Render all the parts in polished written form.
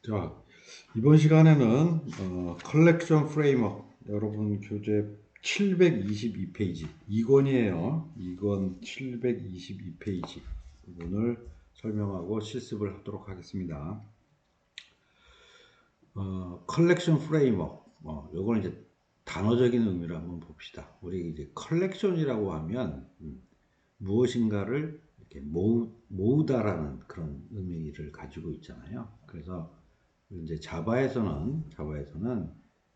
자, 이번 시간에는 컬렉션 프레임워크 여러분 교재 722페이지 2권이에요. 2권 722페이지 부분을 설명하고 실습을 하도록 하겠습니다. 컬렉션 프레임워크 요거는 이제 단어적인 의미를 한번 봅시다. 우리 이제 컬렉션이라고 하면 무엇인가를 이렇게 모으다라는 그런 의미를 가지고 있잖아요. 그래서 이제 자바에서는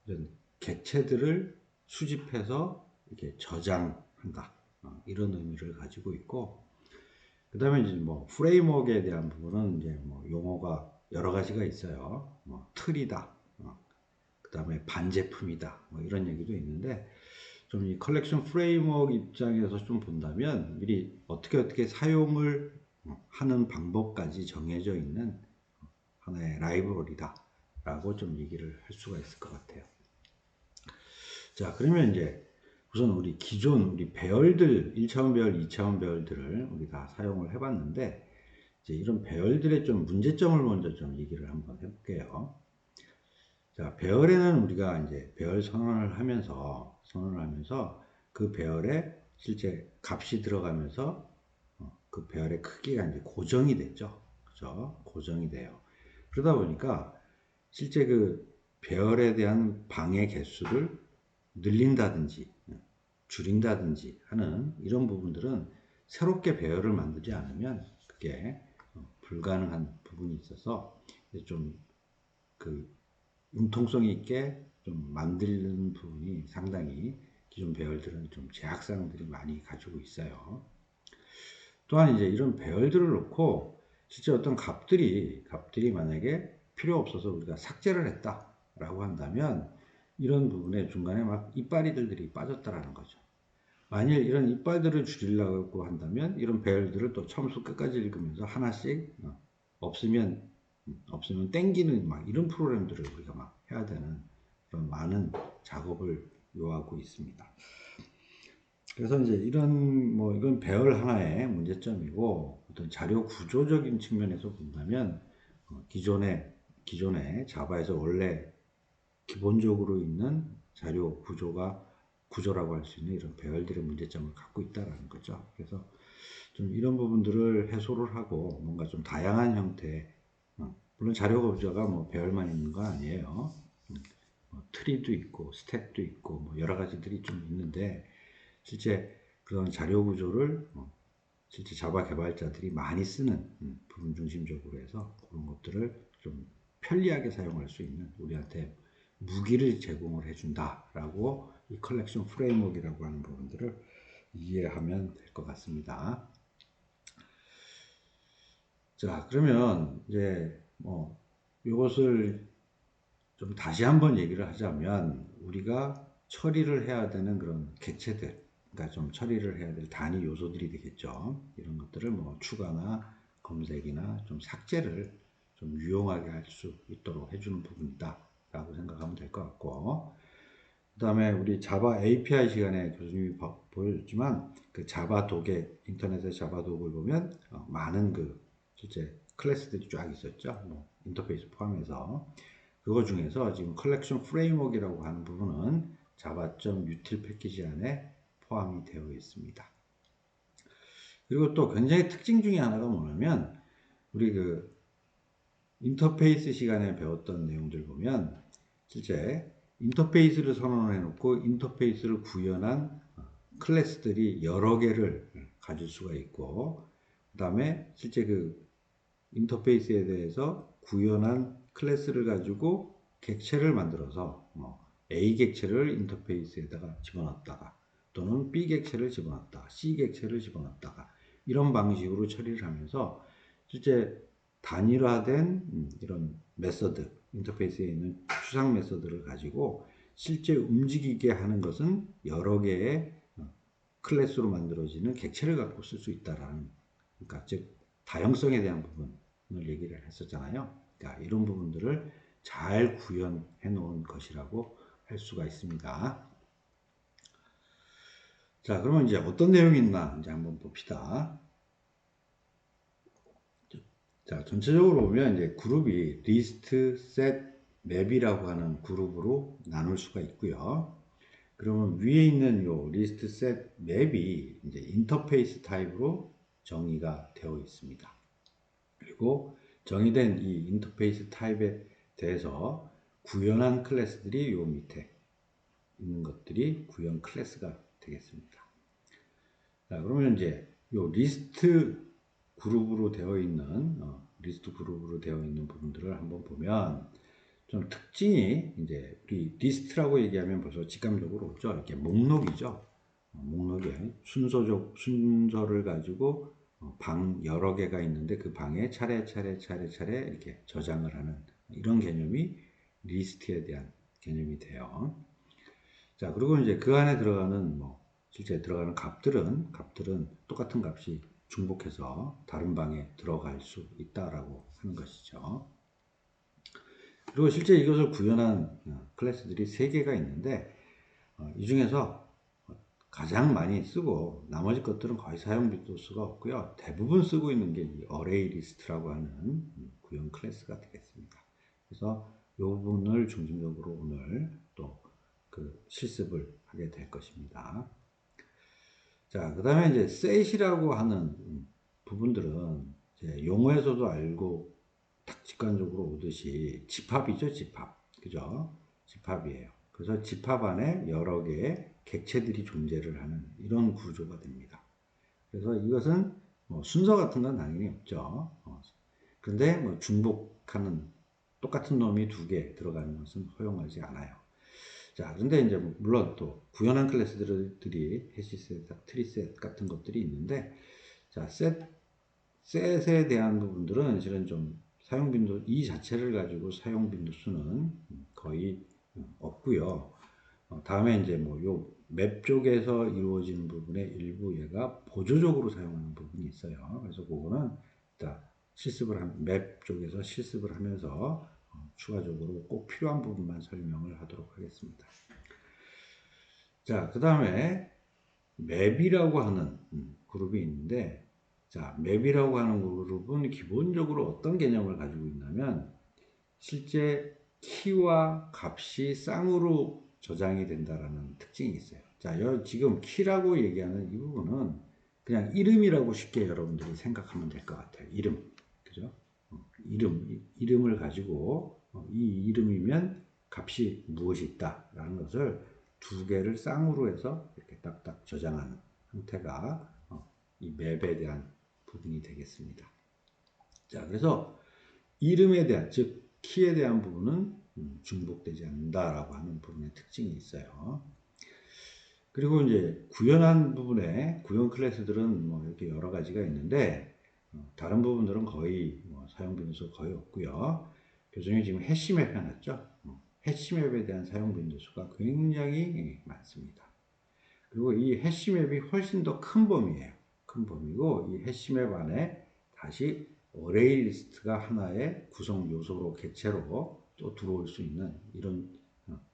이런 객체들을 수집해서 이렇게 저장한다, 이런 의미를 가지고 있고, 그 다음에 이제 뭐 프레임워크에 대한 부분은 이제 뭐 용어가 여러 가지가 있어요. 뭐 틀이다, 그 다음에 반제품이다, 뭐 이런 얘기도 있는데, 좀 이 컬렉션 프레임워크 입장에서 좀 본다면 미리 어떻게 사용을 하는 방법까지 정해져 있는 하나의 라이브러리다 라고 좀 얘기를 할 수가 있을 것 같아요. 자, 그러면 이제 우선 우리 기존 우리 배열들 1차원 배열, 2차원 배열들을 우리 다 사용을 해봤는데, 이제 이런 배열들의 좀 문제점을 먼저 좀 얘기를 한번 해볼게요. 자, 배열에는 우리가 이제 배열 선언을 하면서 그 배열에 실제 값이 들어가면서 그 배열의 크기가 이제 고정이 됐죠. 그죠? 고정이 돼요. 그러다 보니까 실제 그 배열에 대한 방의 개수를 늘린다든지 줄인다든지 하는 이런 부분들은 새롭게 배열을 만들지 않으면 그게 불가능한 부분이 있어서 좀 그 융통성 있게 좀 만드는 부분이 상당히 기존 배열들은 좀 제약사항들이 많이 가지고 있어요. 또한 이제 이런 배열들을 놓고 실제 어떤 값들이 만약에 필요 없어서 우리가 삭제를 했다라고 한다면 이런 부분에 중간에 막 이빨이들이 빠졌다라는 거죠. 만일 이런 이빨들을 줄이려고 한다면 이런 배열들을 또 처음부터 끝까지 읽으면서 하나씩 없으면 땡기는 막 이런 프로그램들을 우리가 막 해야 되는 그런 많은 작업을 요하고 있습니다. 그래서 이제 이건 배열 하나의 문제점이고, 어떤 자료 구조적인 측면에서 본다면 기존에 자바에서 원래 기본적으로 있는 자료 구조라고 할 수 있는 이런 배열들의 문제점을 갖고 있다라는 거죠. 그래서 좀 이런 부분들을 해소를 하고 뭔가 좀 다양한 형태, 물론 자료 구조가 뭐 배열만 있는 거 아니에요. 뭐 트리도 있고 스택도 있고 뭐 여러 가지들이 좀 있는데, 실제 그런 자료 구조를 실제 자바 개발자들이 많이 쓰는 부분 중심적으로 해서 그런 것들을 좀 편리하게 사용할 수 있는 우리한테 무기를 제공을 해준다라고 이 컬렉션 프레임워크라고 하는 부분들을 이해하면 될 것 같습니다. 자, 그러면 이제 뭐 이것을 좀 다시 한번 얘기를 하자면, 우리가 처리를 해야 되는 그런 객체들, 그러니까 좀 처리를 해야 될 단위 요소들이 되겠죠. 이런 것들을 뭐 추가나 검색이나 좀 삭제를 좀 유용하게 할 수 있도록 해주는 부분이다 라고 생각하면 될 것 같고, 그 다음에 우리 자바 API 시간에 교수님이 보여줬지만 그 자바 독에, 인터넷의 자바 독을 보면 많은 그 실제 클래스들이 쫙 있었죠. 뭐 인터페이스 포함해서 그거 중에서 지금 컬렉션 프레임워크라고 하는 부분은 java.util 패키지 안에 포함이 되어 있습니다. 그리고 또 굉장히 특징 중에 하나가 뭐냐면, 우리 그 인터페이스 시간에 배웠던 내용들 보면 실제 인터페이스를 선언해 놓고 인터페이스를 구현한 클래스들이 여러 개를 가질 수가 있고, 그 다음에 실제 그 인터페이스에 대해서 구현한 클래스를 가지고 객체를 만들어서 A 객체를 인터페이스에다가 집어넣었다가, 또는 B 객체를 집어넣었다가 C 객체를 집어넣었다가 이런 방식으로 처리를 하면서 실제 단일화된 이런 메서드, 인터페이스에 있는 추상 메서드를 가지고 실제 움직이게 하는 것은 여러 개의 클래스로 만들어지는 객체를 갖고 쓸 수 있다라는, 그러니까 즉 다양성에 대한 부분을 얘기를 했었잖아요. 그러니까 이런 부분들을 잘 구현해 놓은 것이라고 할 수가 있습니다. 자, 그러면 이제 어떤 내용이 있나 이제 한번 봅시다. 자, 전체적으로 보면 이제 그룹이 리스트, 셋, 맵이라고 하는 그룹으로 나눌 수가 있고요. 그러면 위에 있는 요 리스트, 셋, 맵이 이제 인터페이스 타입으로 정의가 되어 있습니다. 그리고 정의된 이 인터페이스 타입에 대해서 구현한 클래스들이 요 밑에 있는 것들이 구현 클래스가 되겠습니다. 자, 그러면 이제 요 리스트 그룹으로 되어 있는 부분들을 한번 보면 좀 특징이 이제 우리 리스트라고 얘기하면 벌써 직감적으로 오죠. 이렇게 목록이죠. 목록에 순서를 가지고 방 여러 개가 있는데 그 방에 차례차례 이렇게 저장을 하는 이런 개념이 리스트에 대한 개념이 돼요. 자, 그리고 이제 그 안에 들어가는 실제 들어가는 값들은 똑같은 값이 중복해서 다른 방에 들어갈 수 있다라고 하는 것이죠. 그리고 실제 이것을 구현한 클래스들이 3개가 있는데 이 중에서 가장 많이 쓰고 나머지 것들은 거의 사용 빈도수가 없고요. 대부분 쓰고 있는 게 이 어레이 리스트라고 하는 구현 클래스가 되겠습니다. 그래서 이 부분을 중심적으로 오늘 또 그 실습을 하게 될 것입니다. 자, 그 다음에 이제 셋이라고 하는 부분들은 이제 용어에서도 알고 딱 직관적으로 오듯이 집합이죠, 집합. 그죠? 집합이에요. 그래서 집합 안에 여러 개의 객체들이 존재를 하는 이런 구조가 됩니다. 그래서 이것은 순서 같은 건 당연히 없죠. 그런데 중복하는 똑같은 놈이 2개 들어가는 것은 허용하지 않아요. 자, 근데 이제 물론 또 구현한 클래스들이 해시셋, 트리셋 같은 것들이 있는데, 자, 셋에 대한 부분들은 실은 좀 이 자체를 가지고 사용 빈도수는 거의 없고요. 다음에 이제 요 맵 쪽에서 이루어지는 부분의 일부 얘가 보조적으로 사용하는 부분이 있어요. 그래서 그거는 일단 맵 쪽에서 실습을 하면서 추가적으로 꼭 필요한 부분만 설명을 하도록 하겠습니다. 자, 그 다음에 맵이라고 하는 그룹이 있는데, 자, 맵이라고 하는 그룹은 기본적으로 어떤 개념을 가지고 있냐면 실제 키와 값이 쌍으로 저장이 된다라는 특징이 있어요. 자, 지금 키라고 얘기하는 이 부분은 그냥 이름이라고 쉽게 여러분들이 생각하면 될 것 같아요. 이름. 그죠? 이름을 가지고 이 이름이면 값이 무엇이 있다라는 것을 2개를 쌍으로 해서 이렇게 딱딱 저장하는 형태가 이 맵에 대한 부분이 되겠습니다. 자, 그래서 이름에 대한, 즉 키에 대한 부분은 중복되지 않는다라고 하는 부분의 특징이 있어요. 그리고 이제 구현한 부분에 구현 클래스들은 이렇게 여러 가지가 있는데 다른 부분들은 거의 사용 빈도수 거의 없고요. 교수님이 지금 해시맵 해놨죠. 해시맵에 대한 사용 빈도수가 굉장히 많습니다. 그리고 이 해시맵이 훨씬 더 큰 범위예요. 큰 범위고 이 해시맵 안에 다시 어레이 리스트가 하나의 구성 요소로 객체로 또 들어올 수 있는 이런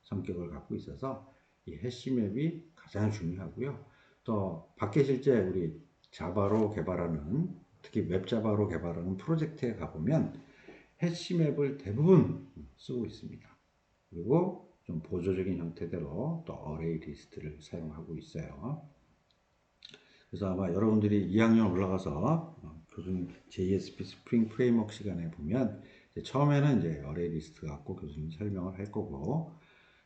성격을 갖고 있어서 이 해시맵이 가장 중요하고요. 또 밖에 실제 우리 자바로 개발하는 특히 웹자바로 개발하는 프로젝트에 가보면 해시맵을 대부분 쓰고 있습니다. 그리고 좀 보조적인 형태대로 또 어레이 리스트를 사용하고 있어요. 그래서 아마 여러분들이 2학년 올라가서 교수님 JSP 스프링 프레임워크 시간에 보면 처음에는 이제 어레이 리스트 갖고 교수님 설명을 할 거고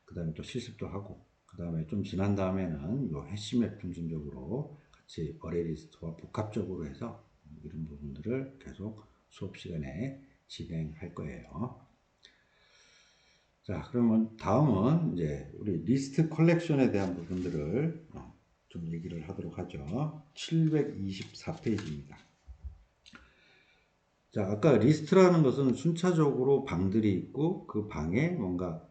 그 다음에 또 실습도 하고 그 다음에 좀 지난 다음에는 요 해시맵 중심적으로 같이 어레이 리스트와 복합적으로 해서 이런 부분들을 계속 수업 시간에 진행할 거예요. 자, 그러면 다음은 이제 우리 리스트 컬렉션에 대한 부분들을 좀 얘기를 하도록 하죠. 724페이지입니다. 자, 아까 리스트라는 것은 순차적으로 방들이 있고 그 방에 뭔가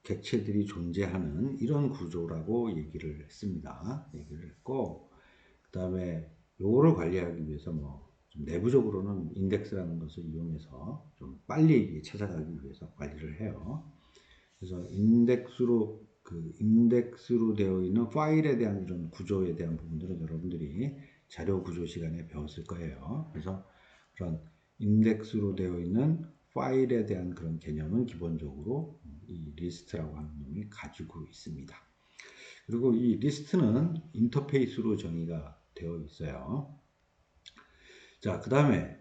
객체들이 존재하는 이런 구조라고 얘기를 했습니다. 얘기를 했고, 그 다음에 요거를 관리하기 위해서 좀 내부적으로는 인덱스라는 것을 이용해서 좀 빨리 찾아가기 위해서 관리를 해요. 그래서 인덱스로 되어 있는 파일에 대한 이런 구조에 대한 부분들은 여러분들이 자료 구조 시간에 배웠을 거예요. 그래서 그런 인덱스로 되어 있는 파일에 대한 그런 개념은 기본적으로 이 리스트라고 하는 놈이 가지고 있습니다. 그리고 이 리스트는 인터페이스로 정의가 되어 있어요. 자, 그 다음에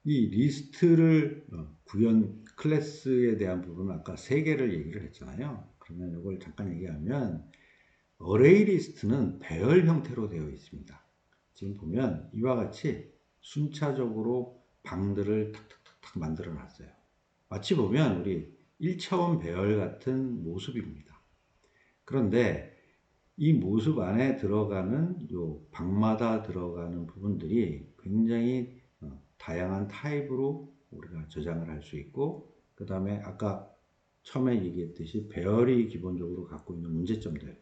이 리스트를 구현 클래스에 대한 부분은 아까 세 개를 얘기를 했잖아요. 그러면 이걸 잠깐 얘기하면 어레이 리스트는 배열 형태로 되어 있습니다. 지금 보면 이와 같이 순차적으로 방들을 탁탁탁탁 만들어 놨어요. 마치 보면 우리 1차원 배열 같은 모습입니다. 그런데 이 모습 안에 들어가는 요 방마다 들어가는 부분들이 굉장히 다양한 타입으로 우리가 저장을 할 수 있고, 그 다음에 아까 처음에 얘기했듯이 배열이 기본적으로 갖고 있는 문제점들,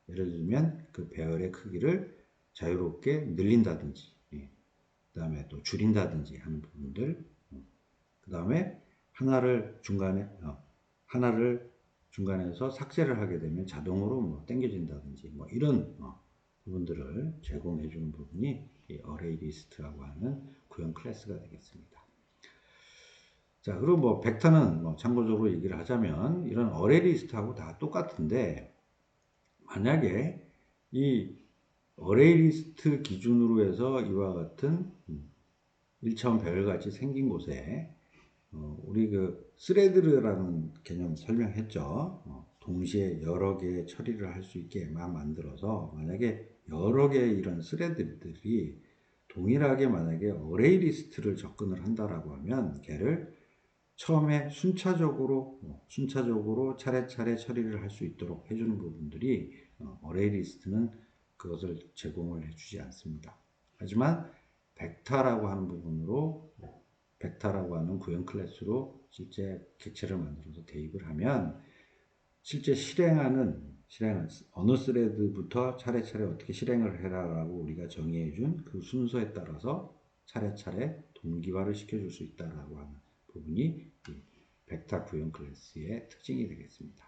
예를 들면 그 배열의 크기를 자유롭게 늘린다든지, 그 다음에 또 줄인다든지 하는 부분들, 그 다음에 하나를 중간에서 삭제를 하게 되면 자동으로 뭐 당겨진다든지 뭐 이런 부분들을 제공해 주는 부분이 이 어레이 리스트라고 하는 구형 클래스가 되겠습니다. 자, 그리고 뭐 벡터는 뭐 참고적으로 얘기를 하자면 이런 어레이 리스트하고 다 똑같은데, 만약에 이 어레이 리스트 기준으로 해서 이와 같은 1차원 배열같이 생긴 곳에 우리 그 스레드라는 개념 설명했죠. 동시에 여러 개의 처리를 할 수 있게만 만들어서, 만약에 여러 개의 이런 스레드들이 동일하게 만약에 어레이 리스트를 접근을 한다라고 하면 걔를 처음에 순차적으로 차례차례 처리를 할 수 있도록 해주는 부분들이 어레이 리스트는 그것을 제공을 해주지 않습니다. 하지만 벡터라고 하는 부분으로, 벡터라고 하는 구형 클래스로 실제 객체를 만들어서 대입을 하면 실제 실행하는 어느 스레드부터 차례차례 어떻게 실행을 해라라고 우리가 정의해 준 그 순서에 따라서 차례차례 동기화를 시켜줄 수 있다라고 하는 부분이 벡터 구형 클래스의 특징이 되겠습니다.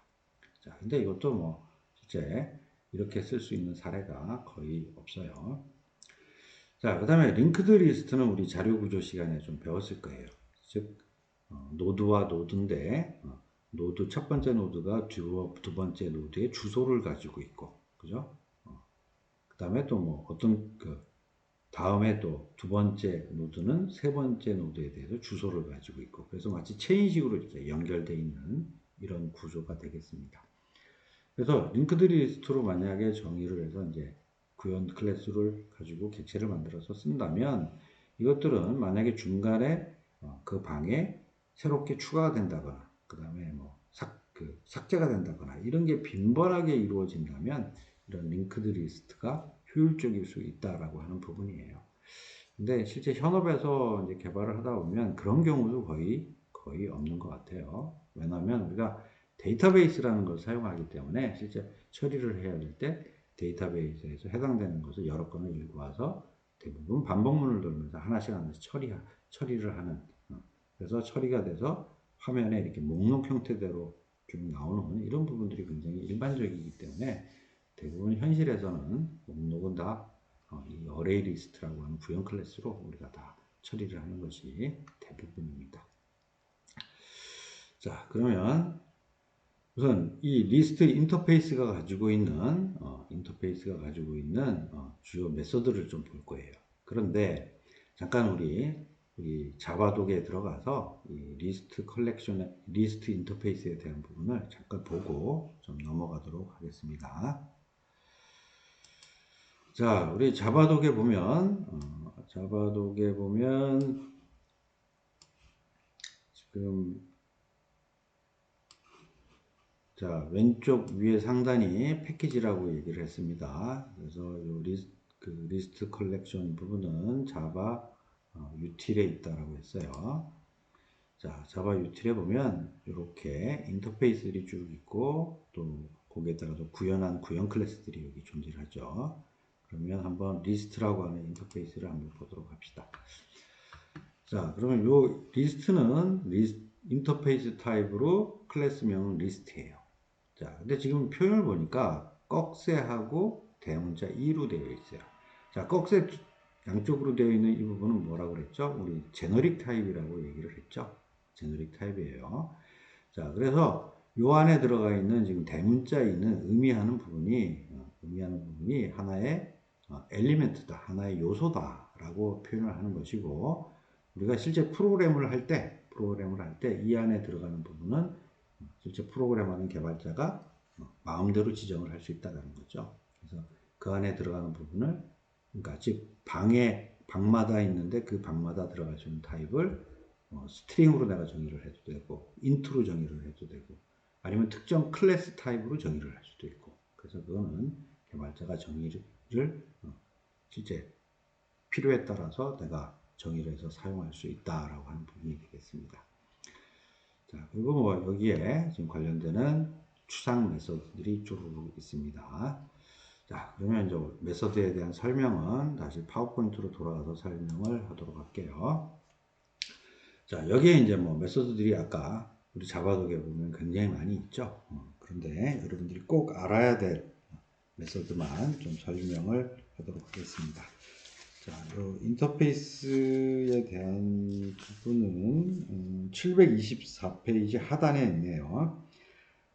자, 근데 이것도 뭐 실제 이렇게 쓸 수 있는 사례가 거의 없어요. 자, 그 다음에 링크드 리스트는 우리 자료 구조 시간에 좀 배웠을 거예요. 즉, 노드와 노드인데, 노드 첫 번째 노드가 두 번째 노드의 주소를 가지고 있고, 그죠? 그 다음에 또 뭐 어떤 다음에 또 두 번째 노드는 세 번째 노드에 대해서 주소를 가지고 있고, 그래서 마치 체인식으로 이렇게 연결되어 있는 이런 구조가 되겠습니다. 그래서 링크드 리스트로 만약에 정의를 해서 이제 구현 클래스를 가지고 객체를 만들어서 쓴다면, 이것들은 만약에 중간에 그 방에 새롭게 추가가 된다거나, 그 다음에 뭐 삭제가 된다거나 이런 게 빈번하게 이루어진다면 이런 링크드 리스트가 효율적일 수 있다라고 하는 부분이에요. 근데 실제 현업에서 이제 개발을 하다 보면 그런 경우도 거의 없는 것 같아요. 왜냐하면 우리가 데이터베이스라는 걸 사용하기 때문에 실제 처리를 해야 될 때 데이터베이스에서 해당되는 것을 여러 건을 읽고 와서 대부분 반복문을 돌면서 하나씩 처리를 하는, 그래서 처리가 돼서 화면에 이렇게 목록 형태대로 좀 나오는 이런 부분들이 굉장히 일반적이기 때문에 대부분 현실에서는 목록은 다 이 어레이 리스트라고 하는 구형 클래스로 우리가 다 처리를 하는 것이 대부분입니다. 자, 그러면 우선 이 리스트 인터페이스가 가지고 있는 주요 메소드를 좀 볼 거예요. 그런데 잠깐 우리 자바독에 들어가서 이 리스트 인터페이스에 대한 부분을 잠깐 보고 좀 넘어가도록 하겠습니다. 자, 우리 자바독에 보면 지금 자, 왼쪽 위에 상단이 패키지라고 얘기를 했습니다. 그래서 리스트 컬렉션 부분은 자바 util에 있다라고 했어요. 자, 자바 util에 보면 이렇게 인터페이스들이 쭉 있고, 또 거기에 따라서 구현한 구형 클래스들이 여기 존재를 하죠. 그러면 한번 리스트라고 하는 인터페이스를 한번 보도록 합시다. 자, 그러면 요 리스트는 인터페이스 타입으로 클래스명은 리스트예요. 자, 근데 지금 표현을 보니까 꺽쇠하고 대문자 2로 되어 있어요. 자, 꺽쇠 양쪽으로 되어 있는 이 부분은 뭐라고 그랬죠? 우리 제너릭 타입이라고 얘기를 했죠. 제너릭 타입이에요. 자, 그래서 요 안에 들어가 있는 지금 대문자에는 의미하는 부분이 하나의 엘리멘트다, 하나의 요소다라고 표현을 하는 것이고, 우리가 실제 프로그램을 할 때 이 안에 들어가는 부분은 실제 프로그램하는 개발자가 마음대로 지정을 할 수 있다는 거죠. 그래서 그 안에 들어가는 부분을, 그러니까 즉 방마다 있는데 그 방마다 들어갈 수 있는 타입을 스트링으로 내가 정의를 해도 되고, 인트로 정의를 해도 되고, 아니면 특정 클래스 타입으로 정의를 할 수도 있고. 그래서 그거는 개발자가 정의를 실제 필요에 따라서 내가 정의를 해서 사용할 수 있다라고 하는 부분이 되겠습니다. 자, 그리고 뭐 여기에 지금 관련되는 추상 메소드들이 쭉 있습니다. 자, 그러면 이제 메소드에 대한 설명은 다시 파워포인트로 돌아가서 설명을 하도록 할게요. 자, 여기에 이제 뭐 메소드들이 아까 우리 자바독에 보면 굉장히 많이 있죠. 그런데 여러분들이 꼭 알아야 될 메소드만 좀 설명을 하도록 하겠습니다. 자, 요 인터페이스에 대한 부분은 724페이지 하단에 있네요.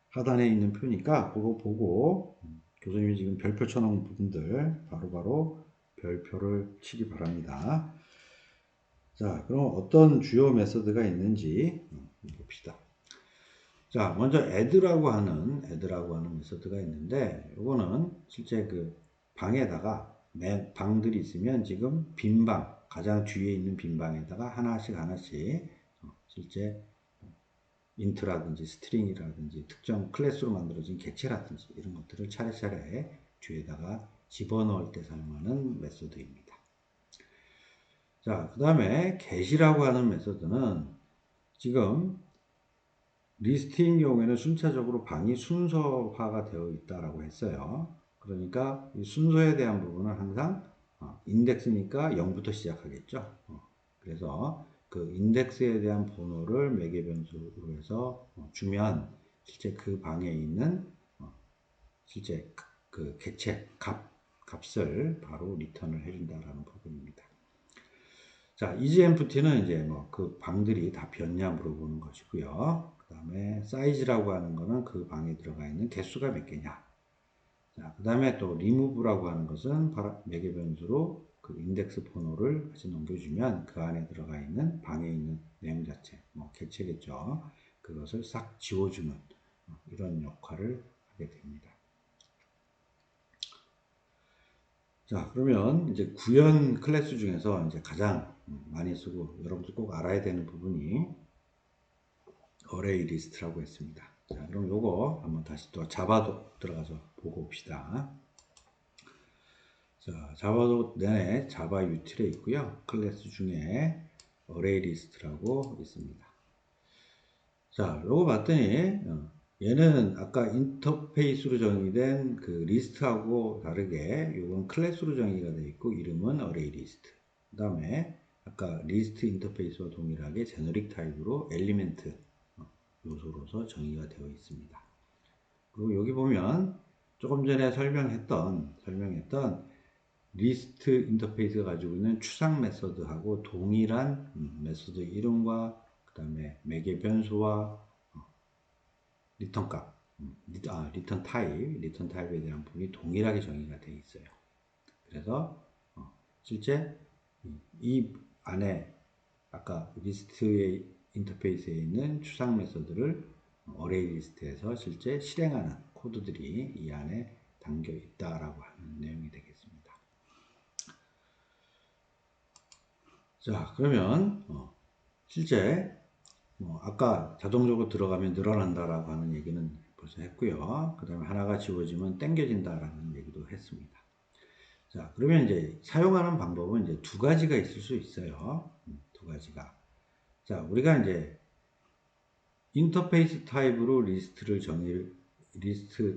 하단에 있는 표니까 그거 보고 교수님이 지금 별표 쳐놓은 부분들 바로바로 별표를 치기 바랍니다. 자, 그럼 어떤 주요 메소드가 있는지 봅시다. 자, 먼저 add라고 하는 메소드가 있는데, 이거는 실제 그 방에다가 방들이 있으면 지금 빈 방, 가장 뒤에 있는 빈 방에다가 하나씩 실제 인트라든지 스트링이라든지 특정 클래스로 만들어진 객체라든지 이런 것들을 차례차례 뒤에다가 집어넣을 때 사용하는 메소드입니다. 자, 그 다음에 get이라고 하는 메소드는 지금 리스트인 경우에는 순차적으로 방이 순서화가 되어 있다라고 했어요. 그러니까 이 순서에 대한 부분은 항상 인덱스니까 0부터 시작하겠죠. 그래서 그 인덱스에 대한 번호를 매개 변수로 해서 주면 실제 그 방에 있는 실제 그 객체 값을 바로 리턴을 해준다라는 부분입니다. 자, EasyEmpty는 이제 뭐 그 방들이 다 비었냐 물어보는 것이고요. 그 다음에 size라고 하는 거는 그 방에 들어가 있는 개수가 몇 개냐. 자, 그 다음에 또 remove라고 하는 것은 매개 변수로 그 인덱스 번호를 같이 넘겨주면 그 안에 들어가 있는 방에 있는 내용 자체, 뭐 객체겠죠. 그것을 싹 지워주는 이런 역할을 하게 됩니다. 자, 그러면 이제 구현 클래스 중에서 이제 가장 많이 쓰고 여러분들 꼭 알아야 되는 부분이 어레이 리스트라고 했습니다. 자, 그럼 요거 한번 다시 또 자바도 들어가서 보고 봅시다. 자, 자바도 내에 자바 유틸에 있고요. 클래스 중에 어레이 리스트라고 있습니다. 자, 요거 봤더니 얘는 아까 인터페이스로 정의된 그 리스트하고 다르게 요건 클래스로 정의가 되어 있고 이름은 어레이 리스트. 그 다음에 아까 리스트 인터페이스와 동일하게 제너릭 타입으로 엘리멘트 요소로서 정의가 되어 있습니다. 그리고 여기 보면 조금 전에 설명했던 리스트 인터페이스가 가지고 있는 추상 메서드하고 동일한 메서드 이름과 그 다음에 매개 변수와 리턴 값, 리턴 타입에 대한 부분이 동일하게 정의가 되어 있어요. 그래서 실제 이 안에 아까 리스트의 인터페이스에 있는 추상 메서드를 어레이 리스트에서 실제 실행하는 코드들이 이 안에 담겨 있다라고 하는 내용이 되겠습니다. 자, 그러면 실제 아까 자동적으로 들어가면 늘어난다라고 하는 얘기는 벌써 했고요. 그 다음에 하나가 지워지면 당겨진다라는 얘기도 했습니다. 자, 그러면 이제 사용하는 방법은 이제 두 가지가 있을 수 있어요. 두 가지가. 자, 우리가 이제 인터페이스 타입으로 리스트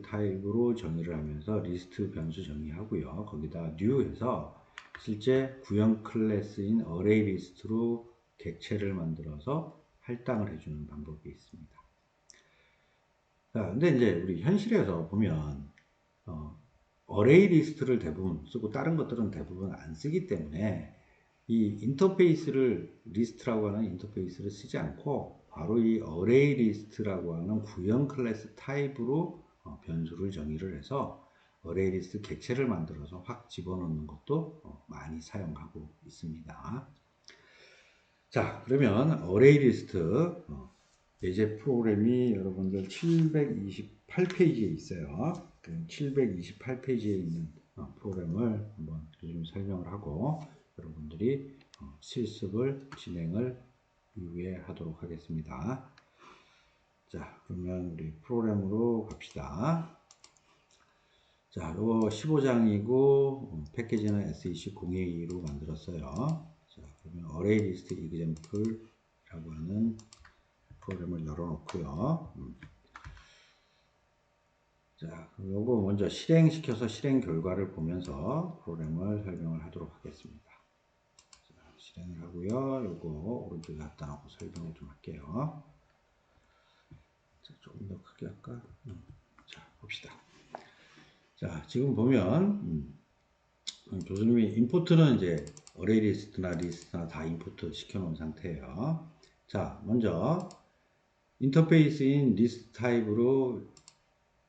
타입으로 정의를 하면서 리스트 변수 정의하고요. 거기다 new해서 실제 구형 클래스인 어레이 리스트로 객체를 만들어서 할당을 해주는 방법이 있습니다. 자, 근데 이제 우리 현실에서 보면 어레이 리스트를 대부분 쓰고 다른 것들은 대부분 안 쓰기 때문에 이 인터페이스를 리스트라고 하는 인터페이스를 쓰지 않고 바로 이 어레이 리스트라고 하는 구형 클래스 타입으로 변수를 정의를 해서 어레이 리스트 객체를 만들어서 확 집어넣는 것도 많이 사용하고 있습니다. 자, 그러면 어레이 리스트 예제 프로그램이 여러분들 728페이지에 있어요. 728페이지에 있는 프로그램을 한번 좀 설명을 하고 여러분들이 실습을 진행을 이후에 하도록 하겠습니다. 자, 그러면 우리 프로그램으로 갑시다. 자, 이거 15장이고 패키지는 SEC022로 만들었어요. 자, 그러면 어레이 리스트 example라고 하는 프로그램을 열어놓고요. 자, 요거 먼저 실행시켜서 실행 결과를 보면서 프로그램을 설명을 하도록 하겠습니다. 자, 실행을 하고요. 요거 오른쪽에 갖다 놓고 설명을 좀 할게요. 자, 조금 더 크게 할까? 자, 봅시다. 자, 지금 보면 교수님이 인포트는 이제 어레이 리스트나 리스트나 다 인포트 시켜놓은 상태예요. 자, 먼저 인터페이스인 리스트 타입으로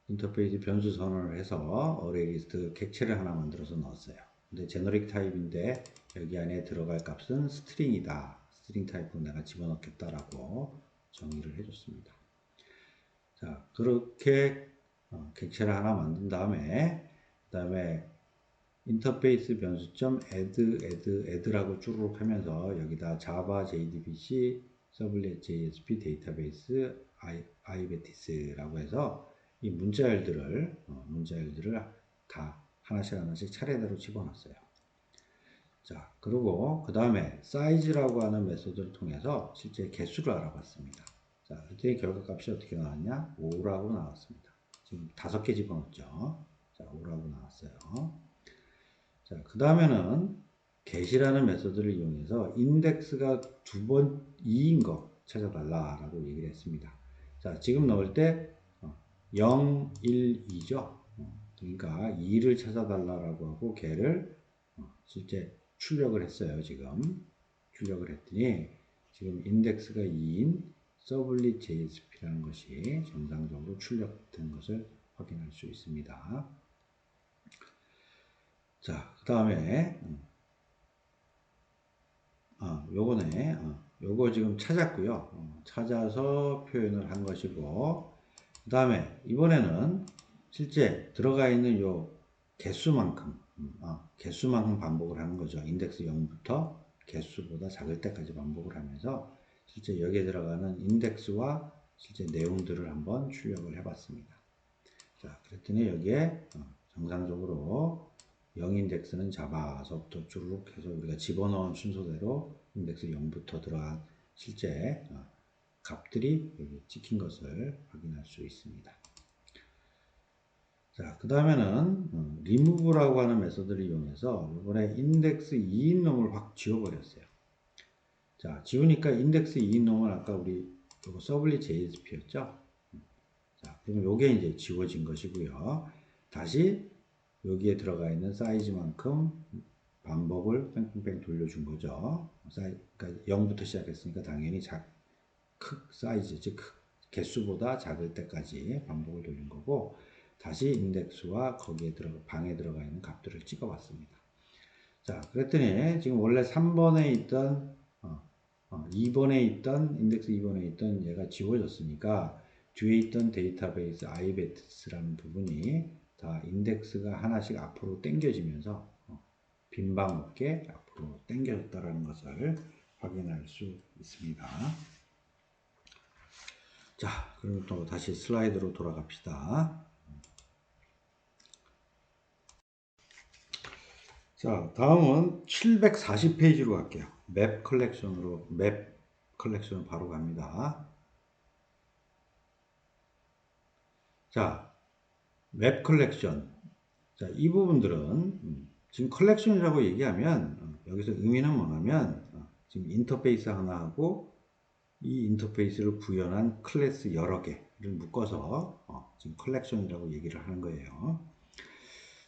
인터페이스 변수 선언을 해서 어레이 리스트 객체를 하나 만들어서 넣었어요. 근데 제너릭 타입인데 여기 안에 들어갈 값은 스트링이다. 스트링 타입으로 내가 집어넣겠다라고 정의를 해줬습니다. 자, 그렇게 객체를 하나 만든 다음에 그 다음에 인터페이스 변수점 add라고 쭈르륵 하면서 여기다 java jdbc 서블렛 jsp 데이터베이스 ibetis라고 해서 이 문자열들을 다 하나씩 차례대로 집어넣었어요. 자, 그리고 그 다음에 size라고 하는 메소드를 통해서 실제 개수를 알아봤습니다. 자, 그랬더니 결과값이 어떻게 나왔냐? 5라고 나왔습니다. 지금 5개 집어넣었죠. 자, 5라고 나왔어요. 자, 그 다음에는 get이라는 메소드를 이용해서 인덱스가 2번 2인 거 찾아달라라고 얘기를 했습니다. 자, 지금 넣을 때 0, 1, 2죠. 그러니까 2를 찾아달라라고 하고 걔를 실제 출력을 했어요. 지금 출력을 했더니 지금 인덱스가 2인 서블릿 JSP라는 것이 정상적으로 출력된 것을 확인할 수 있습니다. 자, 그 다음에 요거 지금 찾았고요. 찾아서 표현을 한 것이고 그 다음에 이번에는 실제 들어가 있는 요 개수만큼 개수만큼 반복을 하는 거죠. 인덱스 0부터 개수보다 작을 때까지 반복을 하면서 실제 여기에 들어가는 인덱스와 실제 내용들을 한번 출력을 해봤습니다. 자, 그랬더니 여기에 정상적으로 0인덱스는 잡아서부터 쭉 해서 우리가 집어넣은 순서대로 인덱스 0부터 들어간 실제 값들이 여기 찍힌 것을 확인할 수 있습니다. 자, 그 다음에는 remove라고 하는 메소드를 이용해서 이번에 인덱스 2인 놈을 확 지워버렸어요. 자, 지우니까 인덱스 2인 놈은 아까 우리 이거 서블릿 JSP였죠? 자, 그러면 요게 이제 지워진 것이고요. 다시 여기에 들어가 있는 사이즈만큼 반복을 뺑뺑뺑 돌려준 거죠. 그러니까 0부터 시작했으니까 당연히 사이즈, 즉 개수보다 작을 때까지 반복을 돌린 거고 다시 인덱스와 거기에 방에 들어가 있는 값들을 찍어봤습니다. 자, 그랬더니 지금 원래 3번에 있던 2번에 있던 인덱스 2번에 있던 얘가 지워졌으니까 뒤에 있던 데이터베이스 ibetis라는 부분이 다 인덱스가 하나씩 앞으로 당겨지면서 빈방 없게 앞으로 당겨졌다는 것을 확인할 수 있습니다. 자, 그럼 또 다시 슬라이드로 돌아갑시다. 자, 다음은 740페이지로 갈게요. 맵 컬렉션으로 바로 갑니다. 자, 맵 컬렉션. 자, 이 부분들은 지금 컬렉션이라고 얘기하면 여기서 의미는 뭐냐면 지금 인터페이스 하나하고 이 인터페이스를 구현한 클래스 여러 개를 묶어서 지금 컬렉션이라고 얘기를 하는 거예요.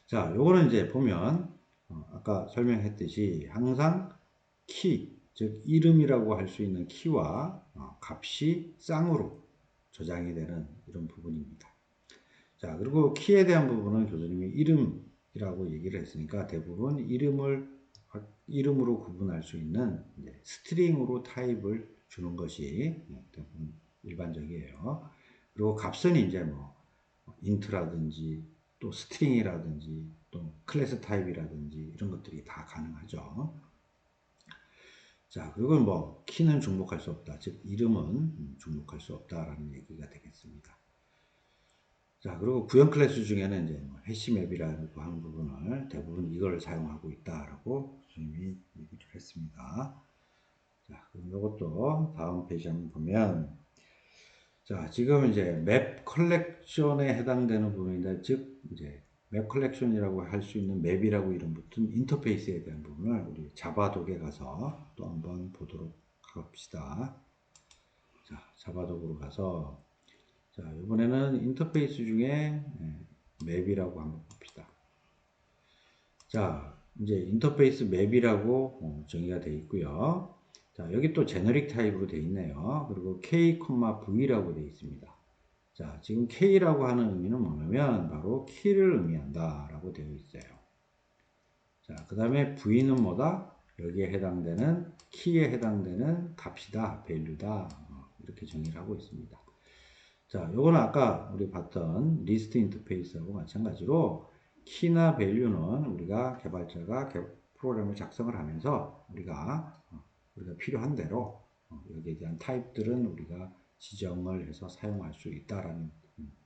자, 요거는 이제 보면 아까 설명했듯이 항상 키, 즉 이름이라고 할 수 있는 키와 값이 쌍으로 저장이 되는 이런 부분입니다. 자, 그리고 키에 대한 부분은 교수님이 이름이라고 얘기를 했으니까 대부분 이름으로 구분할 수 있는 스트링으로 타입을 주는 것이 대부분 일반적이에요. 그리고 값은 이제 뭐 인트라든지 또 스트링이라든지 또 클래스 타입이라든지 이런 것들이 다 가능하죠. 자, 그리고 뭐 키는 중복할 수 없다. 즉 이름은 중복할 수 없다라는 얘기가 되겠습니다. 자, 그리고 구형 클래스 중에는 이제 뭐 해시맵이라고 하는 부분을 대부분 이걸 사용하고 있다라고 교수님이 얘기를 했습니다. 자, 그럼 이것도 다음 페이지 한번 보면, 자, 지금 이제 맵 컬렉션에 해당되는 부분인데, 즉 이제 맵 컬렉션이라고 할 수 있는 맵이라고 이름 붙은 인터페이스에 대한 부분을 우리 자바독에 가서 또 한번 보도록 합시다. 자, 자바독으로 가서, 자, 이번에는 인터페이스 중에 맵이라고 한번 봅시다. 자, 이제 인터페이스 맵이라고 정의가 되어 있고요. 자, 여기 또 제너릭 타입으로 되어 있네요. 그리고 K, V라고 되어 있습니다. 자, 지금 K라고 하는 의미는 뭐냐면 바로 키를 의미한다 라고 되어 있어요. 자, 그 다음에 V는 뭐다? 여기에 해당되는 키에 해당되는 값이다, 밸류다, 이렇게 정의를 하고 있습니다. 자, 요거는 아까 우리 봤던 리스트 인터페이스하고 마찬가지로 키나 밸류는 우리가 개발자가 프로그램을 작성을 하면서 우리가 필요한 대로 여기에 대한 타입들은 우리가 지정을 해서 사용할 수 있다라는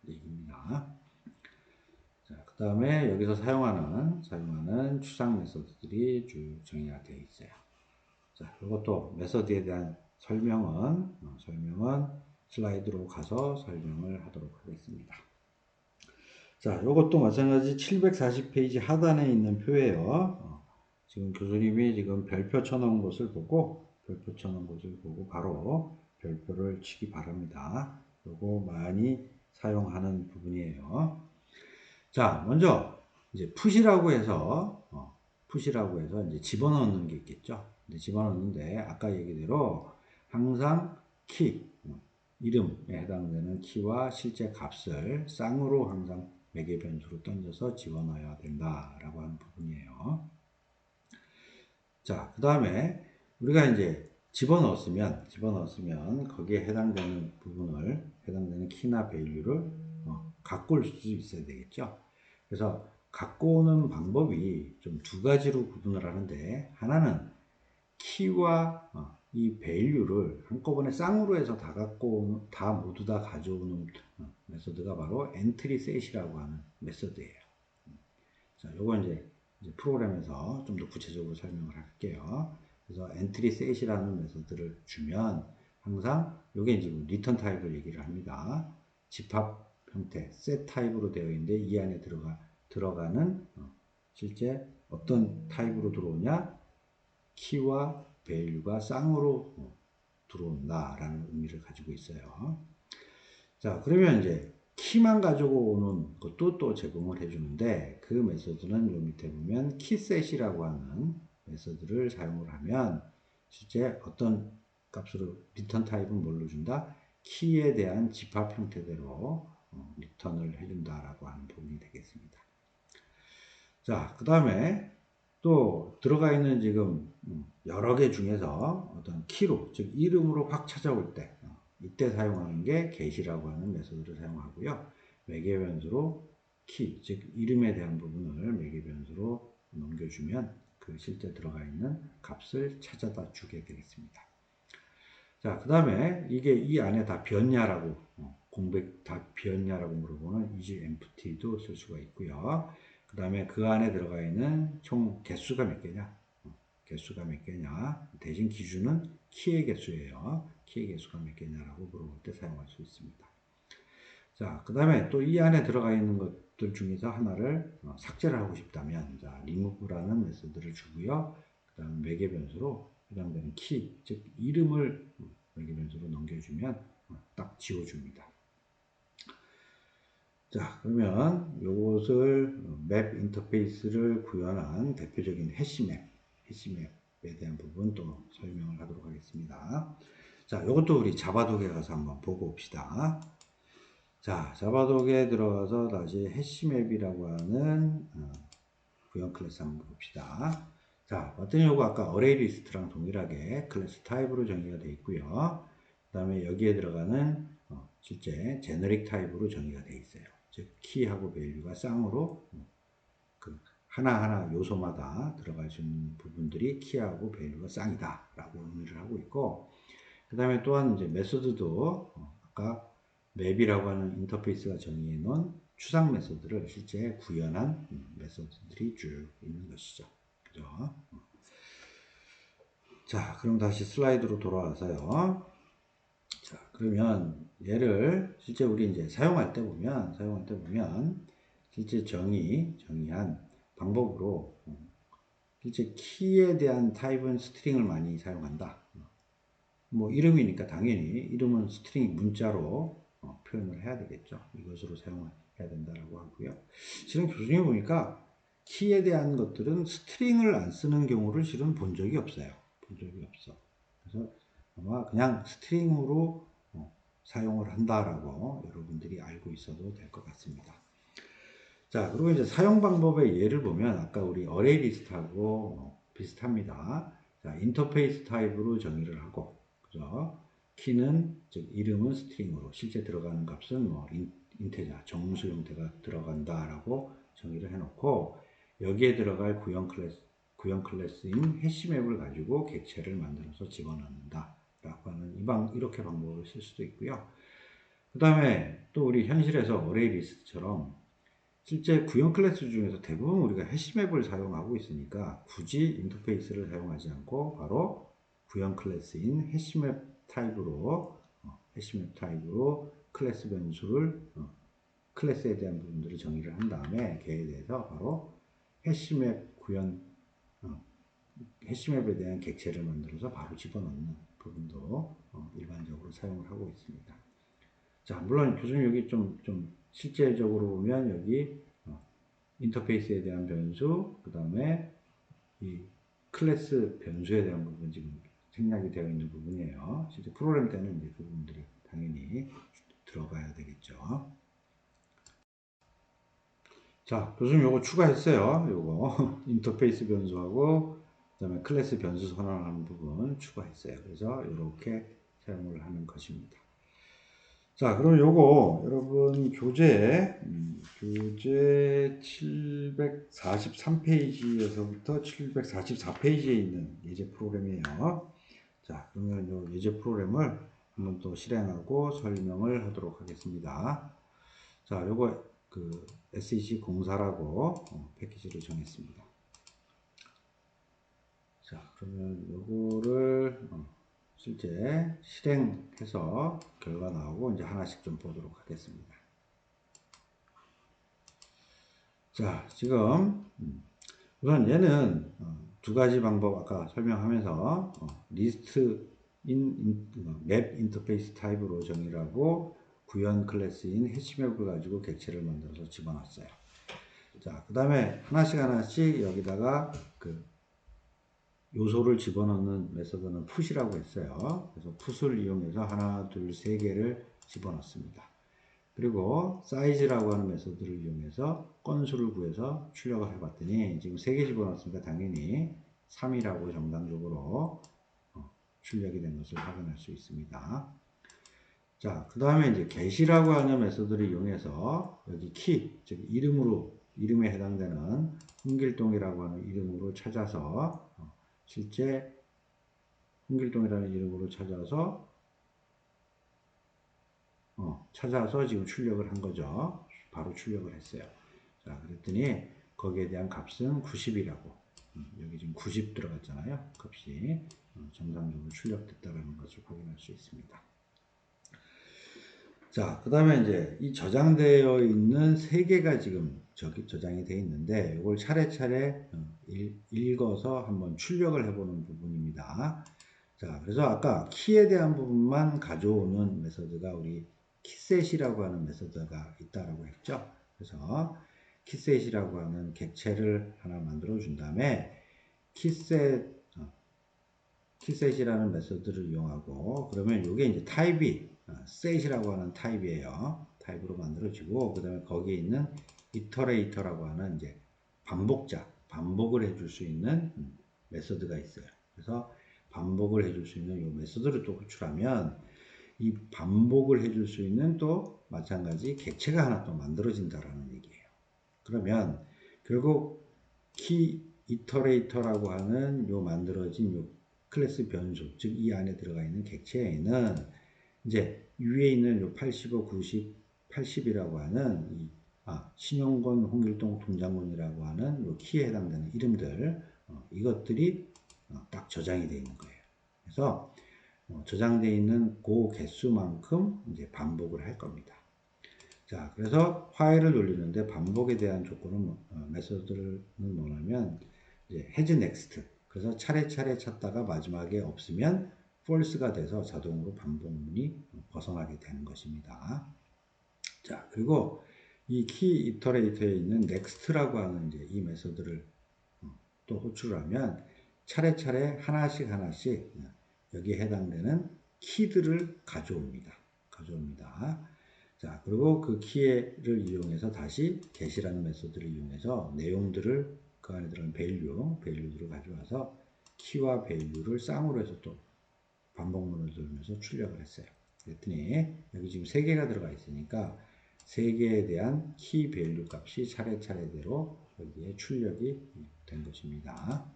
얘기입니다. 자, 그 다음에 여기서 사용하는 추상 메소드들이 쭉 정의가 되어 있어요. 자, 이것도 메소드에 대한 설명은 슬라이드로 가서 설명을 하도록 하겠습니다. 자, 이것도 마찬가지 740페이지 하단에 있는 표예요. 지금 교수님이 지금 별표 쳐놓은 것을 보고 바로 별표를 치기 바랍니다. 요거 많이 사용하는 부분이에요. 자, 먼저 이제 푸시라고 해서 이제 집어넣는 게 있겠죠. 집어넣는데 아까 얘기대로 항상 키, 이름에 해당되는 키와 실제 값을 쌍으로 항상 매개 변수로 던져서 집어넣어야 된다라고 하는 부분이에요. 자, 그 다음에 우리가 이제 집어넣었으면 거기에 해당되는 키나 밸류를 갖고 올 수 있어야 되겠죠. 그래서 갖고 오는 방법이 좀 두 가지로 구분을 하는데, 하나는 키와 이 밸류를 한꺼번에 쌍으로 해서 모두 다 가져오는 메소드가 바로 엔트리 셋이라고 하는 메소드예요. 자, 요거 이제 프로그램에서 좀 더 구체적으로 설명을 할게요. 그래서 엔트리 셋이라는 메소드를 주면 항상 요게 이제 리턴 타입을 얘기를 합니다. 집합 형태, 셋 타입으로 되어 있는데 이 안에 들어가는 실제 어떤 타입으로 들어오냐? 키와 밸류가 쌍으로 들어온다라는 의미를 가지고 있어요. 자, 그러면 이제 키만 가지고 오는 것도 또 제공을 해주는데 그 메소드는 요 밑에 보면 키셋이라고 하는 메소드를 사용을 하면 실제 어떤 값으로 리턴 타입은 뭘로 준다? 키에 대한 집합 형태대로 리턴을 해준다라고 하는 부분이 되겠습니다. 자, 그 다음에 또 들어가 있는 지금 여러 개 중에서 어떤 키로, 즉 이름으로 확 찾아올 때 이때 사용하는 게 get이라고 하는 메소드를 사용하고요. 매개 변수로 키, 즉 이름에 대한 부분을 매개 변수로 넘겨주면 그 실제 들어가 있는 값을 찾아다 주게 되겠습니다. 자, 그 다음에 이게 이 안에 다 비었냐라고 공백 다 비었냐라고 물어보는 is empty도 쓸 수가 있고요. 그 다음에 그 안에 들어가 있는 총 개수가 몇 개냐? 대신 기준은 키의 개수예요. 키의 개수가 몇 개냐라고 물어볼 때 사용할 수 있습니다. 자, 그 다음에 또 이 안에 들어가 있는 것들 중에서 하나를 삭제를 하고 싶다면, 자, remove라는 메소드를 주고요. 그 다음 매개 변수로 해당되는 키, 즉 이름을 매개 변수로 넘겨주면 딱 지워줍니다. 자, 그러면 요것을 맵 인터페이스를 구현한 대표적인 해시맵에 대한 부분 또 설명을 하도록 하겠습니다. 자, 요것도 우리 자바독에 가서 한번 보고 옵시다. 자, 자바독에 들어가서 다시 해시맵이라고 하는 구현 클래스 한번 봅시다. 자, 봤더니 요거 아까 어레이 리스트랑 동일하게 클래스 타입으로 정의가 되어 있고요. 그 다음에 여기에 들어가는 실제 제너릭 타입으로 정의가 되어 있어요. 즉 키하고 밸류가 쌍으로 그 하나하나 요소마다 들어갈 수 있는 부분들이 키하고 밸류가 쌍이다 라고 의미를 하고 있고, 그 다음에 또한 이제 메소드도 아까 맵이라고 하는 인터페이스가 정의해 놓은 추상 메소드를 실제 구현한 메소드들이 쭉 있는 것이죠. 그죠? 자, 그럼 다시 슬라이드로 돌아와서요. 자, 그러면 얘를 실제 우리 이제 사용할 때 보면 실제 정의한 방법으로 실제 키에 대한 타입은 스트링을 많이 사용한다. 뭐 이름이니까 당연히 이름은 스트링 문자로 표현을 해야 되겠죠. 이것으로 사용해야 된다라고 하고요. 실은 교수님 보니까 키에 대한 것들은 스트링을 안 쓰는 경우를 실은 본 적이 없어요. 본 적이 없어. 그래서 아마 그냥 스트링으로 사용을 한다라고 여러분들이 알고 있어도 될 것 같습니다. 자, 그리고 이제 사용 방법의 예를 보면 아까 우리 어레이 리스트하고 비슷합니다. 자, 인터페이스 타입으로 정의를 하고, 그죠? 키는, 즉, 이름은 스트링으로, 실제 들어가는 값은 뭐, 인테자, 정수 형태가 들어간다라고 정의를 해놓고, 여기에 들어갈 구형 클래스인 해시맵을 가지고 객체를 만들어서 집어넣는다. 라고 하는, 이렇게 방법을 쓸 수도 있고요. 그 다음에 또 우리 현실에서 어레이 리스트처럼 실제 구형 클래스 중에서 대부분 우리가 해시맵을 사용하고 있으니까 굳이 인터페이스를 사용하지 않고 바로 구형 클래스인 해시맵 타입으로 클래스 변수를 클래스에 대한 부분들을 정의를 한 다음에 걔에 대해서 바로 해시맵 구현 해시맵에 대한 객체를 만들어서 바로 집어넣는 부분도 일반적으로 사용을 하고 있습니다. 자, 물론 교수님 여기 좀 실제적으로 보면 여기 인터페이스에 대한 변수, 그 다음에 이 클래스 변수에 대한 부분 지금 생략이 되어 있는 부분이에요. 실제 프로그램 때는 이제 그 부분들이 당연히 들어가야 되겠죠. 자, 교수님 요거 추가했어요. 요거 인터페이스 변수하고 그다음에 클래스 변수 선언하는 부분 추가했어요. 그래서 이렇게 사용을 하는 것입니다. 자, 그럼 요거 여러분 교재 743페이지에서부터 744페이지에 있는 예제 프로그램이에요. 자, 그러면 요 예제 프로그램을 한번 또 실행하고 설명을 하도록 하겠습니다. 자, 요거 그 SEC04라고 패키지를 정했습니다. 자, 그러면 요거를 실제 실행해서 결과 나오고 이제 하나씩 좀 보도록 하겠습니다. 자, 지금 우선 얘는 두 가지 방법 아까 설명하면서 리스트 맵 인터페이스 타입으로 정의를 하고 구현 클래스인 해시맵을 가지고 객체를 만들어서 집어넣었어요. 자, 그 다음에 하나씩 여기다가 그 요소를 집어넣는 메서드는 풋이라고 했어요. 그래서 풋을 이용해서 하나, 둘, 세 개를 집어넣습니다. 그리고 사이즈라고 하는 메서드를 이용해서 건수를 구해서 출력을 해봤더니 지금 3개 집어넣었으니까 당연히 3이라고 정당적으로 출력이 된 것을 확인할 수 있습니다. 자, 그 다음에 이제 get이라고 하는 메서드를 이용해서 여기 키, 즉 이름에 해당되는 홍길동이라고 하는 이름으로 찾아서 실제 홍길동이라는 이름으로 찾아서 지금 출력을 한 거죠. 바로 출력을 했어요. 자, 그랬더니 거기에 대한 값은 90이라고. 여기 지금 90 들어갔잖아요. 값이 정상적으로 출력됐다는 것을 확인할 수 있습니다. 자, 그 다음에 이제 이 저장되어 있는 3개가 지금 저장이 되어 있는데 이걸 차례차례 읽어서 한번 출력을 해보는 부분입니다. 자, 그래서 아까 키에 대한 부분만 가져오는 메서드가 우리 키셋이라고 하는 메소드가 있다라고 했죠. 그래서 키셋이라고 하는 객체를 하나 만들어 준 다음에 키셋이라는 메소드를 이용하고, 그러면 이게 이제 타입이 set이라고 하는 타입이에요. 타입으로 만들어지고, 그 다음에 거기에 있는 이터레이터라고 하는 이제 반복을 해줄 수 있는 메소드가 있어요. 그래서 반복을 해줄 수 있는 이 메소드를 또 호출하면 이 반복을 해줄 수 있는 또 마찬가지 객체가 하나 또 만들어진다라는 얘기예요. 그러면 결국 키 이터레이터라고 하는 요 만들어진 요 클래스 변수, 즉 이 안에 들어가 있는 객체에는 이제 위에 있는 요 85, 90, 80이라고 하는 신용권, 홍길동, 동장군이라고 하는 요 키에 해당되는 이름들, 이것들이 딱 저장이 되어 있는 거예요. 그래서 저장되어 있는 그 개수만큼 이제 반복을 할 겁니다. 자, 그래서 화일을 돌리는데 반복에 대한 조건은 메소드는 뭐냐면 이제 has next. 그래서 차례차례 찾다가 마지막에 없으면 false가 돼서 자동으로 반복문이 벗어나게 되는 것입니다. 자, 그리고 이 키 이터레이터에 있는 next라고 하는 이제 이 메소드를 또 호출을 하면 차례차례 하나씩 여기에 해당되는 키들을 가져옵니다. 자, 그리고 그 키를 이용해서 다시 get이라는 메소드를 이용해서 내용들을 그 안에 들어간 value들을 가져와서 키와 value를 쌍으로 해서 또 반복문을 돌면서 출력을 했어요. 그랬더니 여기 지금 3개가 들어가 있으니까 3개에 대한 키 밸류 값이 차례차례대로 여기에 출력이 된 것입니다.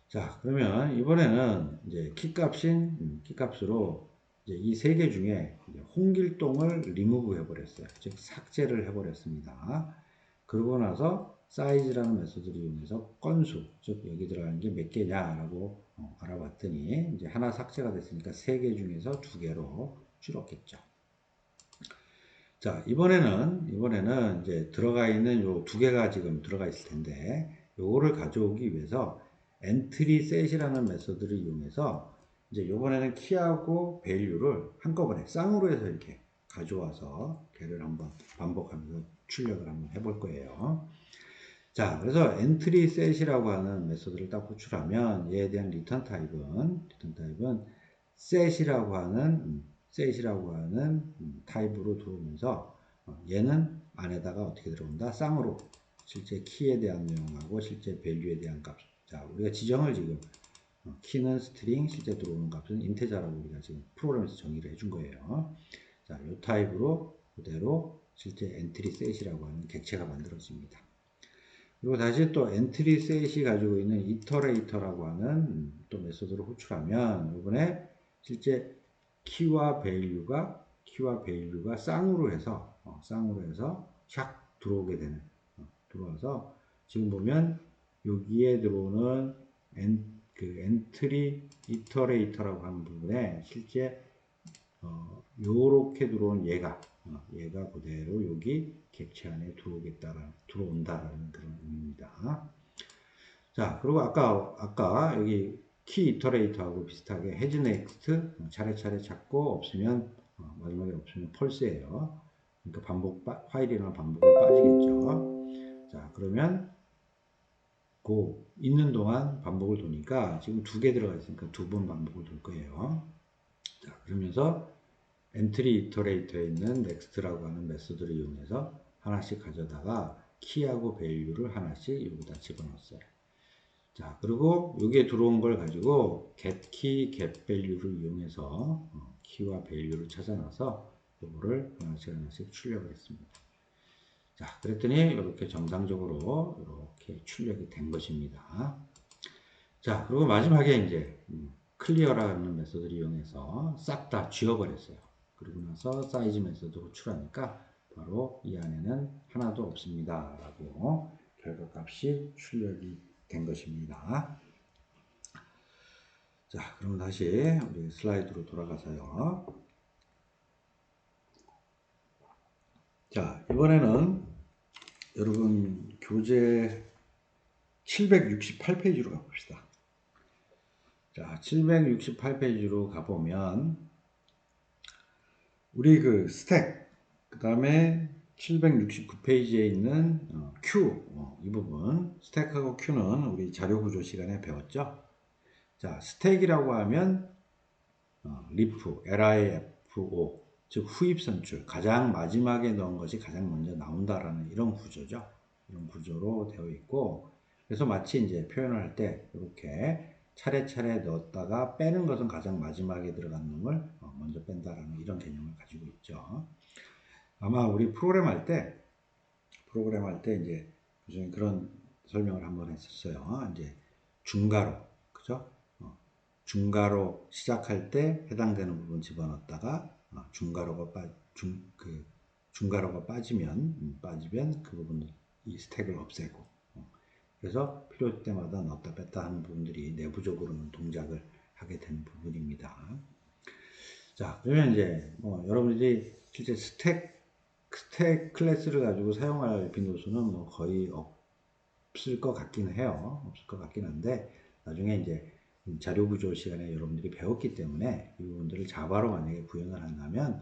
자, 그러면 이번에는 이제 키값으로 이제 이 3개 중에 홍길동을 리무브 해버렸어요. 즉 삭제를 해버렸습니다. 그러고 나서 사이즈라는 메소드를 이용해서 건수, 즉 여기 들어가는 게 몇 개냐라고 알아봤더니 이제 하나 삭제가 됐으니까 3개 중에서 2개로 줄었겠죠. 자, 이번에는 이제 들어가 있는 요 2개가 지금 들어가 있을 텐데 요거를 가져오기 위해서 엔트리 셋이라는 메소드를 이용해서 이제 요번에는 키하고 밸류를 한꺼번에 쌍으로 해서 이렇게 가져와서 걔를 한번 반복하면서 출력을 한번 해볼 거예요. 자, 그래서 엔트리 셋이라고 하는 메소드를 딱 호출하면 얘에 대한 리턴 타입은 셋이라고 하는 타입으로 들어오면서 얘는 안에다가 어떻게 들어온다? 쌍으로 실제 키에 대한 내용하고 실제 밸류에 대한 값. 자, 우리가 지정을 지금 키는 스트링, 실제 들어오는 값은 인테저라고 우리가 지금 프로그램에서 정의를 해준 거예요. 자, 이 타입으로 그대로 실제 엔트리 셋이라고 하는 객체가 만들어집니다. 그리고 다시 또 엔트리 셋이 가지고 있는 이터레이터라고 하는 또 메소드를 호출하면 이번에 실제 키와 밸류가 쌍으로 해서 샥 들어오게 되는 들어와서 지금 보면 여기에 들어오는 엔트리 이터레이터라고 하는 부분에 실제 요렇게 들어온 얘가 그대로 여기 객체 안에 들어온다라는 그런 의미입니다. 자, 그리고 아까 여기 키 이터레이터하고 비슷하게 has next 차례차례 찾고 없으면 마지막에 없으면 false예요. 그러니까 화일이라는 반복을 빠지겠죠. 자, 그러면 있는 동안 반복을 도니까 지금 2개 들어가 있으니까 2번 반복을 돌 거예요. 자, 그러면서 엔트리 이터레이터에 있는 next라고 하는 메소드를 이용해서 하나씩 가져다가 키하고 밸류를 하나씩 여기다 집어넣었어요. 자, 그리고 여기에 들어온 걸 가지고 getKey, getValue를 이용해서 키와 밸류를 찾아놔서 이거를 하나씩 출력을 했습니다. 자, 그랬더니 이렇게 정상적으로 이렇게 출력이 된 것입니다. 자, 그리고 마지막에 이제 클리어라는 메소드를 이용해서 싹 다 지워버렸어요. 그리고 나서 사이즈 메소드 호출하니까 바로 이 안에는 하나도 없습니다 라고 결과값이 출력이 된 것입니다. 자, 그럼 다시 우리 슬라이드로 돌아가서요. 자, 이번에는 여러분 교재 768페이지로 가봅시다. 자, 768페이지로 가보면 우리 그 스택, 그 다음에 769페이지에 있는 Q, 이 부분, 스택하고 Q는 우리 자료 구조 시간에 배웠죠? 자, 스택이라고 하면 리프, LIFO, 즉 후입 선출, 가장 마지막에 넣은 것이 가장 먼저 나온다라는 이런 구조죠. 이런 구조로 되어 있고, 그래서 마치 이제 표현을 할 때 이렇게 차례차례 넣었다가 빼는 것은 가장 마지막에 들어간 놈을 먼저 뺀다라는 이런 개념을 가지고 있죠. 아마 우리 프로그램 할 때 이제 무슨 그런 설명을 한번 했었어요. 이제 중괄호, 그죠? 중괄호 시작할 때 해당되는 부분 집어넣었다가 중괄호가 빠지면 그 부분 이 스택을 없애고 그래서 필요 때마다 넣었다 뺐다 하는 부분들이 내부적으로는 동작을 하게 되는 부분입니다. 자, 그러면 이제 여러분들이 실제 스택 클래스를 가지고 사용할 빈도수는 거의 없을 것 같긴 해요. 없을 것 같긴 한데 나중에 이제 자료 구조 시간에 여러분들이 배웠기 때문에 이 부분들을 자바로 만약에 구현을 한다면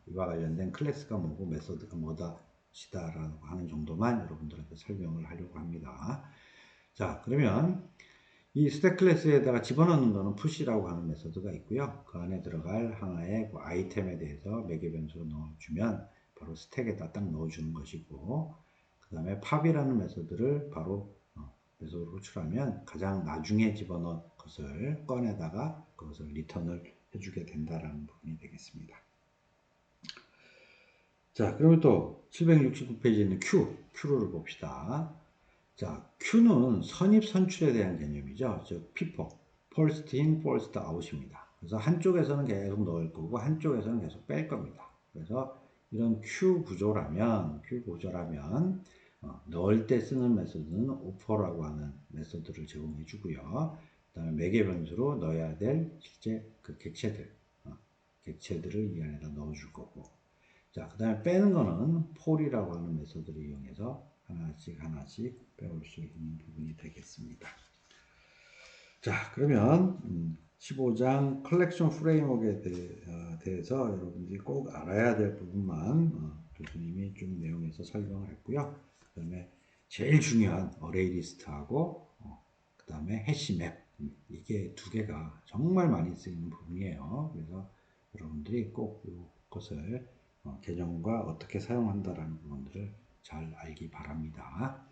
이와 관련된 클래스가 뭐고 메소드가 뭐다시다라고 하는 정도만 여러분들한테 설명을 하려고 합니다. 자, 그러면 이 스택 클래스에다가 집어넣는 거는 푸시라고 하는 메소드가 있고요. 그 안에 들어갈 하나의 그 아이템에 대해서 매개 변수로 넣어주면 바로 스택에다 딱 넣어주는 것이고, 그 다음에 팝이라는 메소드를 바로 메소드로 호출하면 가장 나중에 집어넣은 것을 꺼내다가 그것을 리턴을 해주게 된다라는 부분이 되겠습니다. 자, 그러면 또 769페이지에 있는 Q를 봅시다. 자, Q는 선입 선출에 대한 개념이죠. 즉, FIFO, First in, First out입니다. 그래서 한쪽에서는 계속 넣을 거고 한쪽에서는 계속 뺄 겁니다. 그래서 이런 Q 구조라면 넣을 때 쓰는 메소드는 offer라고 하는 메소드를 제공해 주고요. 그 다음에 매개 변수로 넣어야 될 실제 그 객체들을 이 안에다 넣어 줄 거고, 자, 그 다음에 빼는 거는 폴이라고 하는 메소드를 이용해서 하나씩 빼올 수 있는 부분이 되겠습니다. 자, 그러면 15장 컬렉션 프레임워크에 대해서 여러분들이 꼭 알아야 될 부분만 교수님이 좀 내용에서 설명을 했고요. 그 다음에 제일 중요한 어레이 리스트하고 그 다음에 해시맵, 이게 두 개가 정말 많이 쓰이는 부분이에요. 그래서 여러분들이 꼭 이것을 계정과 어떻게 사용한다라는 부분들을 잘 알기 바랍니다.